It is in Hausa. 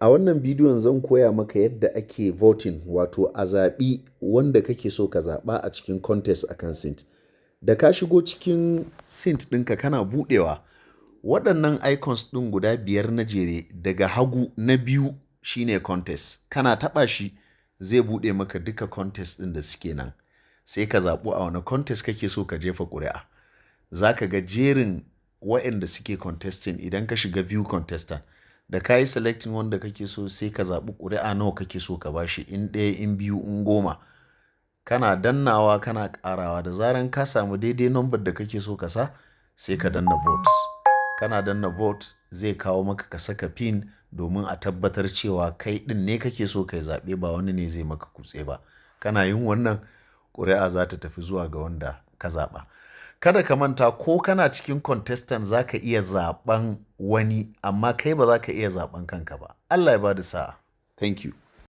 A wannan bidiyon zan koya maka yadda ake voting, wato a zaɓi wanda kake so ka zaɓa a cikin contest akan Cint. Da ka shigo cikin Cint ɗinka kana buɗewa, waɗannan icons ɗin guda 5 na jere daga hagu na biyu shine contest. Kana taɓa shi zai buɗe maka duka contest ɗin da suke nan. Sai ka zaɓi a wani contest kake so ka jefa ƙuri'a. Za ka ga jerin waɗanda suke contesting idan ka shiga view contestant. Da ka yi selecting wanda kake so sai ka zaɓi ƙuri'a nawa kake so ka bashi, in 1, in 2, in 10. Kana dannawa kana ƙarawa, da zaran ka samu daidai number da kake so ka sa sai ka danna vote. Kana danna vote zai kawo maka ka saka pin domin a tabbatar cewa kai ɗin ne kake so kai zaɓe, ba wani ne zai maka kutse ba. Kana yin wannan ƙuri'a za ta tafi zuwa ga wanda ka zaɓa. Kada ka manta, ko kana cikin contestant za ka iya zaɓen wani, amma kai ba za ka iya zaɓen kanka ba. Allah ya ba da sa'a. Thank you.